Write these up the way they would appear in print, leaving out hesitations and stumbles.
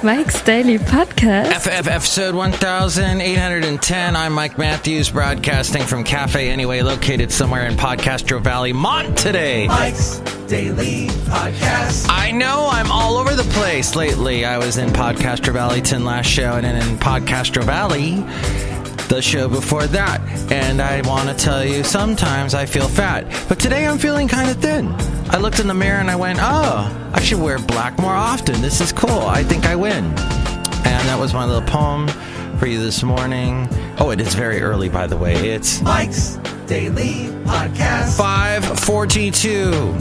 Mike's Daily Podcast. Episode 1810. I'm Mike Matthews, broadcasting from Cafe Anyway, located somewhere in Podcastro Valley, Monterey. Mike's Daily Podcast. I know I'm all over the place lately. I was in Podcastro Valleyton last show, and then in Podcastro Valley the show before that. And I want to tell you, sometimes I feel fat, but today I'm feeling kind of thin. I looked in the mirror and I went, oh, I should wear black more often. This is cool. I think I win. And that was my little poem for you this morning. Oh, it is very early, by the way. It's Mike's Daily Podcast. 5:42.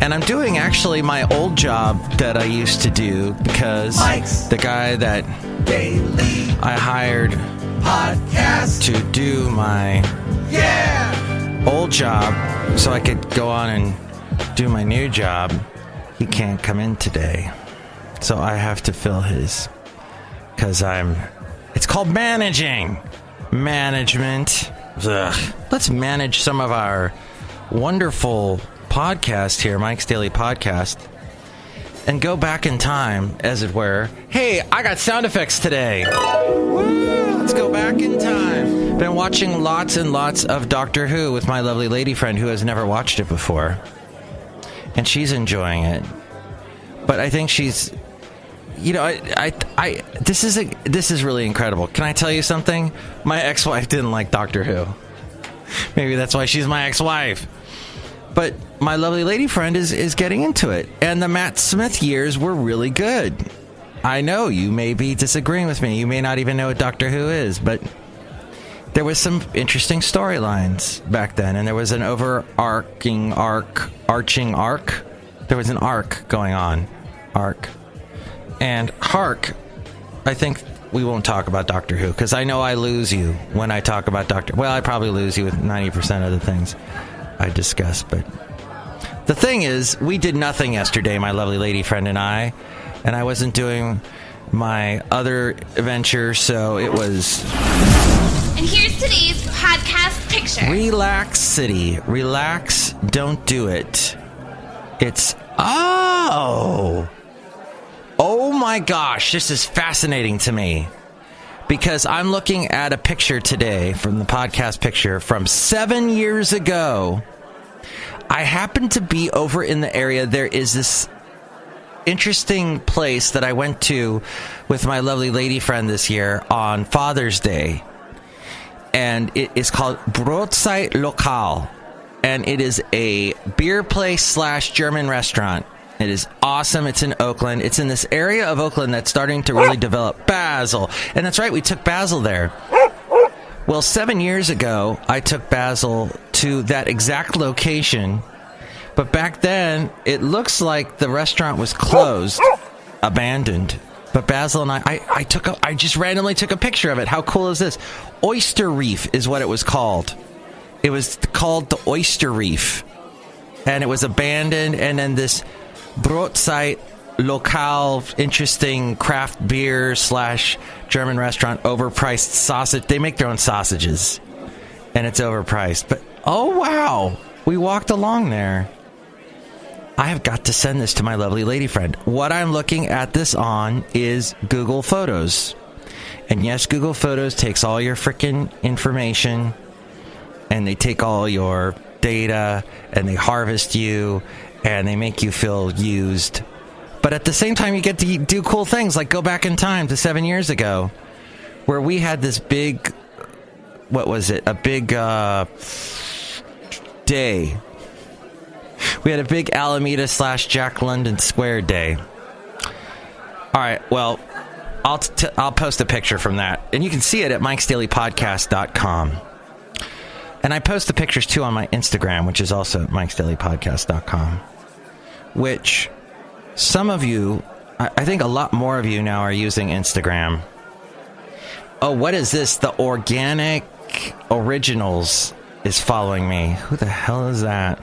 And I'm doing actually my old job that I used to do because Mike's the guy that Daily I hired Podcast to do my old job so I could go on and do my new job, he can't come in today. So I have to fill his, because it's called management. Ugh. Let's manage some of our wonderful podcast here, Mike's Daily Podcast, and go back in time, as it were. Hey, I got sound effects today. Woo, let's go back in time. Been watching lots and lots of Doctor Who with my lovely lady friend who has never watched it before. And she's enjoying it. But I think she's, you know, this is really incredible. Can I tell you something? My ex-wife didn't like Doctor Who. Maybe that's why she's my ex-wife. But my lovely lady friend is getting into it. And the Matt Smith years were really good. I know you may be disagreeing with me. You may not even know what Doctor Who is, but there was some interesting storylines back then, and there was an arching arc. There was an arc going on. And Hark, I think we won't talk about Doctor Who, because I know I lose you when I talk about Well, I probably lose you with 90% of the things I discuss, but the thing is, we did nothing yesterday, my lovely lady friend and I wasn't doing my other adventure, so it was... And here's today's podcast picture. Relax City. Relax, don't do it. It's... Oh my gosh, this is fascinating to me. Because I'm looking at a picture today from the podcast picture from 7 years ago. I happen to be over in the area. There is this interesting place that I went to with my lovely lady friend this year on Father's Day. And it is called Brotzeit Lokal. And it is a beer place / German restaurant. It is awesome. It's in Oakland. It's in this area of Oakland that's starting to really develop. Basil. And that's right, we took Basil there. Well, 7 years ago, I took Basil to that exact location. But back then, it looks like the restaurant was closed, abandoned. But Basil and I just randomly took a picture of it. How cool is this? Oyster Reef is what it was called. It was called the Oyster Reef. And it was abandoned. And then this Brotzeit Lokal, interesting craft beer / German restaurant, overpriced sausage. They make their own sausages. And it's overpriced. But, oh, wow. We walked along there. I have got to send this to my lovely lady friend. What I'm looking at this on is Google Photos. And yes, Google Photos takes all your freaking information, and they take all your data, and they harvest you, and they make you feel used. But at the same time, you get to do cool things, like go back in time to 7 years ago, where we had this big, what was it? A big day. We had a big Alameda / Jack London Square day. All right, well, I'll post a picture from that, and you can see it at MikesDailyPodcast.com. And I post the pictures too on my Instagram, which is also at MikesDailyPodcast.com. Which some of you, I think a lot more of you now are using Instagram. Oh, what is this? The Organic Originals is following me. Who the hell is that?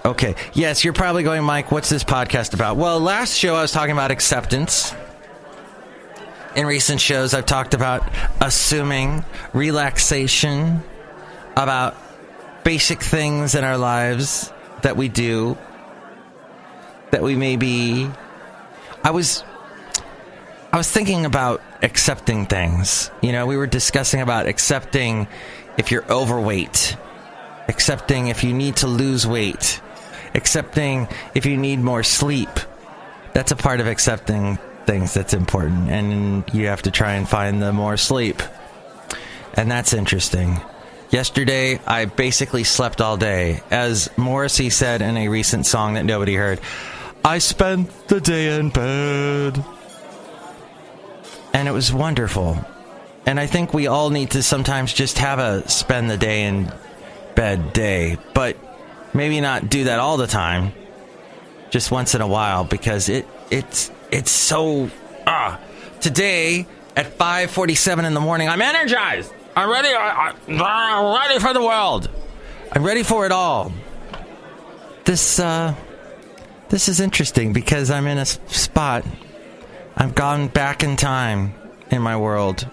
Okay. Yes, you're probably going, Mike, what's this podcast about? Well, last show I was talking about acceptance. In recent shows, I've talked about assuming, relaxation, about basic things in our lives that we do, that we maybe I was thinking about accepting things. You know, we were discussing about accepting if you're overweight, accepting if you need to lose weight, accepting if you need more sleep. That's a part of accepting things that's important, and you have to try and find the more sleep. And that's interesting. Yesterday, I basically slept all day. As Morrissey said in a recent song that nobody heard, I spent the day in bed. And it was wonderful. And I think we all need to sometimes just have a spend the day in bed day. But maybe not do that all the time. Just once in a while, because it's so... Today, at 5:47 in the morning, I'm energized. I'm ready. I'm ready for the world. I'm ready for it all. This is interesting because I'm in a spot. I've gone back in time in my world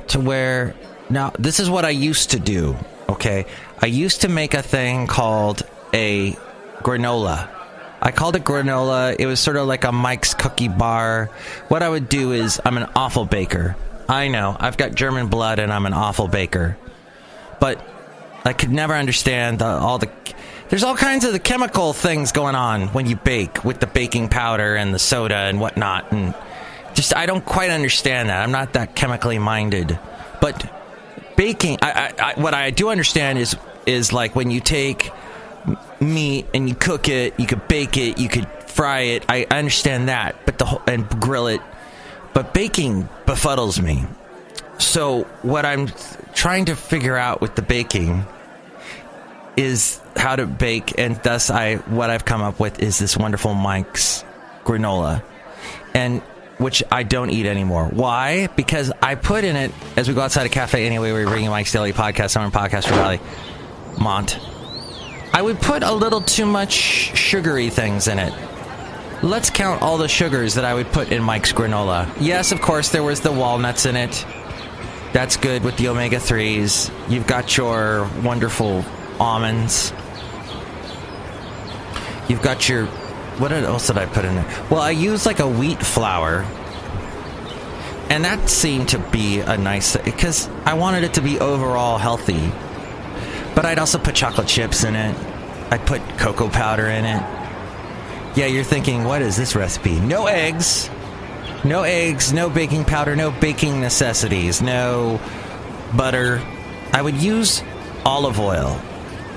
to where... Now, this is what I used to do, okay? I used to make a thing called a granola. I called it granola. It was sort of like a Mike's cookie bar. What I would do is, I'm an awful baker. I know, I've got German blood and I'm an awful baker. But I could never understand there's all kinds of the chemical things going on when you bake with the baking powder and the soda and whatnot. And just, I don't quite understand that. I'm not that chemically minded. But baking, what I do understand is like when you take meat and you cook it, you could bake it, you could fry it. I understand that, but and grill it. But baking befuddles me. So what I'm trying to figure out with the baking is how to bake, and thus what I've come up with is this wonderful Mike's granola, and which I don't eat anymore. Why? Because I put in it, as we go outside a cafe anyway, we're bringing Mike's Daily Podcast, I'm in Podcaster Valley, Mont. I would put a little too much sugary things in it. Let's count all the sugars that I would put in Mike's granola. Yes, of course, there was the walnuts in it. That's good with the omega-3s. You've got your wonderful almonds. You've got your... What else did I put in there? Well, I used like a wheat flour. And that seemed to be a nice... Because I wanted it to be overall healthy. But I'd also put chocolate chips in it. I'd put cocoa powder in it. Yeah, you're thinking, what is this recipe? No eggs. No eggs, no baking powder, no baking necessities, no butter. I would use olive oil.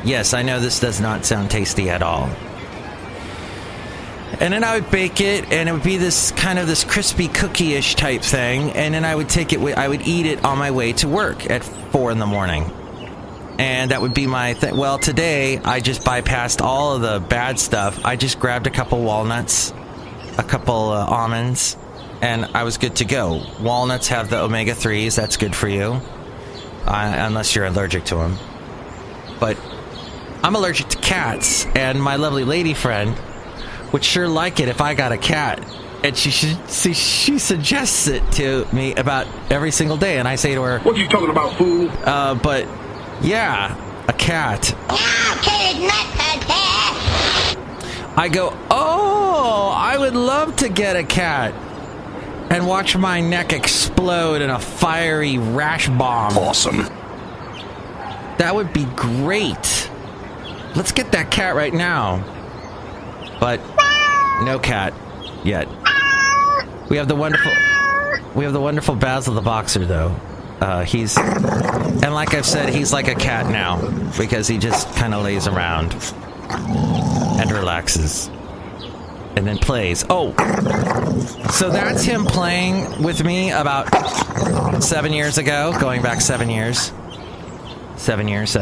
Yes, I know this does not sound tasty at all. And then I would bake it, and it would be this kind of this crispy cookie-ish type thing. And then I would take it, I would eat it on my way to work at 4 in the morning. And that would be my thing. Well, today, I just bypassed all of the bad stuff. I just grabbed a couple walnuts, a couple almonds, and I was good to go. Walnuts have the omega-3s. That's good for you, unless you're allergic to them. But I'm allergic to cats, and my lovely lady friend would sure like it if I got a cat. And she suggests it to me about every single day, and I say to her, "What are you talking about, fool?" But... Yeah, a cat. I go, oh, I would love to get a cat and watch my neck explode in a fiery rash bomb. Awesome. That would be great. Let's get that cat right now. But no cat yet. We have the wonderful Basil the Boxer, though. And like I've said, he's like a cat now, because he just kind of lays around and relaxes and then plays. Oh, so that's him playing with me about 7 years ago, going back 7 years. 7 years.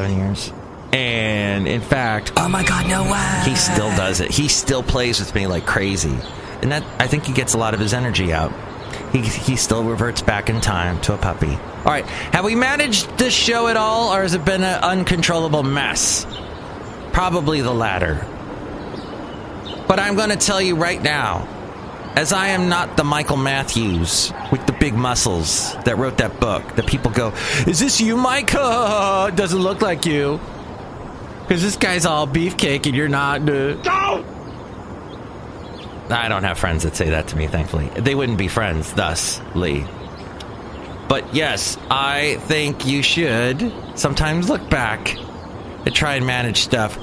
And in fact, oh my God, no way, he still does it. He still plays with me like crazy. And that, I think he gets a lot of his energy out. He still reverts back in time to a puppy. All right, have we managed this show at all, or has it been an uncontrollable mess? Probably the latter. But I'm going to tell you right now, as I am not the Michael Matthews with the big muscles that wrote that book, that people go, is this you, Mike? It doesn't look like you. Because this guy's all beefcake and you're not. Go! I don't have friends that say that to me, thankfully. They wouldn't be friends, thus, Lee. But yes, I think you should sometimes look back and try and manage stuff.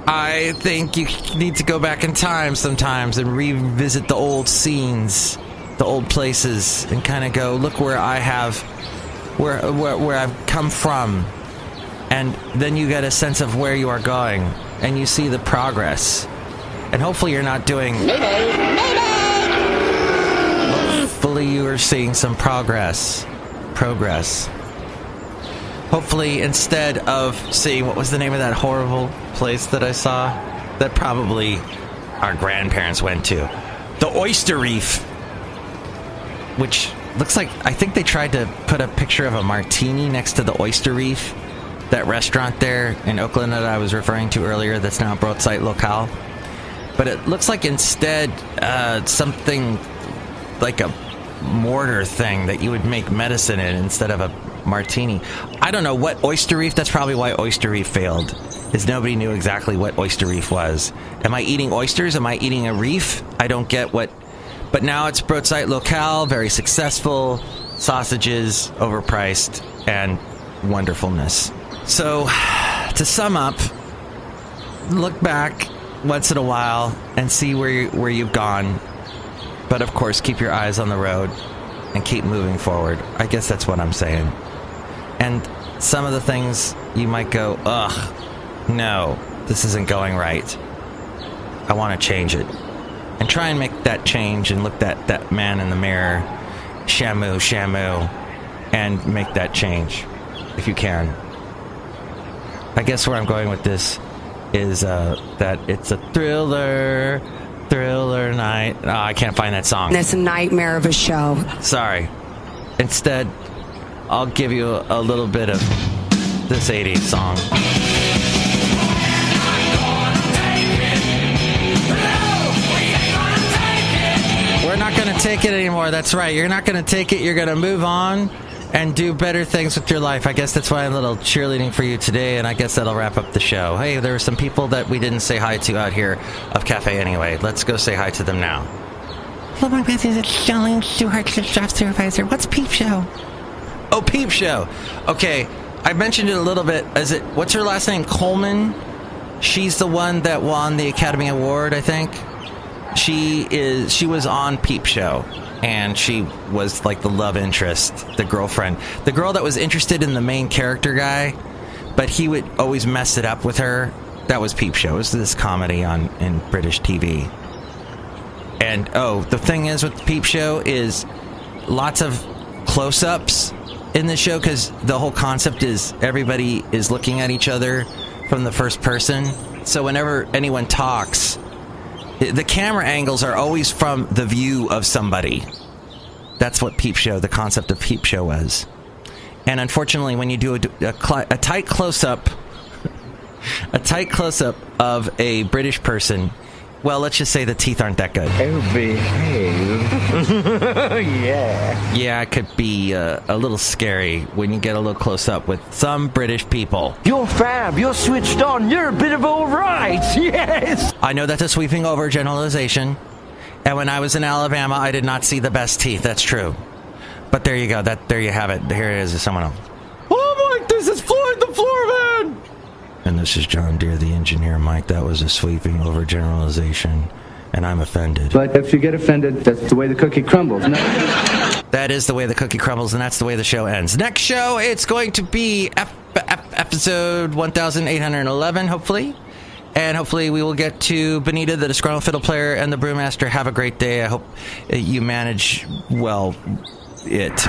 I think you need to go back in time sometimes and revisit the old scenes, the old places, and kind of go, look where I have, where I've come from. And then you get a sense of where you are going, and you see the progress. And hopefully you're not doing... Hopefully you are seeing some progress. Hopefully, instead of seeing, what was the name of that horrible place that I saw? That probably our grandparents went to. The Oyster Reef. Which looks like, I think they tried to put a picture of a martini next to the Oyster Reef. That restaurant there in Oakland that I was referring to earlier that's now Broadside Locale. But it looks like instead something like a mortar thing that you would make medicine in instead of a martini. I don't know what Oyster Reef, that's probably why Oyster Reef failed, is nobody knew exactly what Oyster Reef was. Am I eating oysters? Am I eating a reef? I don't get what... But now it's Broadside Locale, very successful, sausages, overpriced, and wonderfulness. So, to sum up, look back once in a while and see where you've gone. But of course, keep your eyes on the road and keep moving forward. I guess that's what I'm saying. And some of the things you might go, ugh, no, this isn't going right. I want to change it. And try and make that change and look that man in the mirror, Shamu, and make that change, if you can. I guess where I'm going with this is that it's a thriller night. Oh, I can't find that song. It's a nightmare of a show. Sorry. Instead, I'll give you a little bit of this 80s song. We're not going to take it anymore. That's right. You're not going to take it. You're going to move on and do better things with your life. I guess that's why I'm a little cheerleading for you today, and I guess that'll wrap up the show. Hey, there were some people that we didn't say hi to out here of Cafe Anyway. Let's go say hi to them now. Hello, my business is Chely Shoehart, shop supervisor. What's Peep Show? Oh, Peep Show. Okay, I mentioned it a little bit. What's her last name? Coleman? She's the one that won the Academy Award, I think. She was on Peep Show. And she was like the love interest, the girlfriend. The girl that was interested in the main character guy, but he would always mess it up with her. That was Peep Show. It was this comedy in British TV. And, the thing is with Peep Show is lots of close-ups in the show, because the whole concept is everybody is looking at each other from the first person. So whenever anyone talks... the camera angles are always from the view of somebody. That's what Peep Show, the concept of Peep Show was. And unfortunately, when you do a tight close-up, of a British person, well, let's just say the teeth aren't that good. Oh, behave. Yeah. Yeah, it could be a little scary when you get a little close-up with some British people. You're fab. You're switched on. You're a bit of all right. Yes. I know that's a sweeping overgeneralization. And when I was in Alabama, I did not see the best teeth. That's true. But there you go. There you have it. Here it is. Someone else. Oh, Mike, this is Floyd the Floorman. And this is John Deere, the engineer. Mike, that was a sweeping overgeneralization. And I'm offended. But if you get offended, that's the way the cookie crumbles. No. That is the way the cookie crumbles, and that's the way the show ends. Next show, it's going to be episode 1811, hopefully. And hopefully we will get to Benita, the Disgruntled Fiddle Player, and the Brewmaster. Have a great day. I hope you manage, well, it.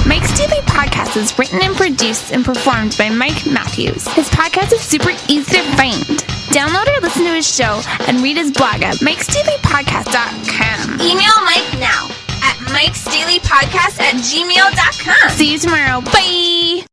Mike's Daily Podcast is written and produced and performed by Mike Matthews. His podcast is super easy to find. Download or listen to his show and read his blog at MikesDailyPodcast.com. Email Mike now at MikesDailyPodcast@gmail.com. See you tomorrow. Bye!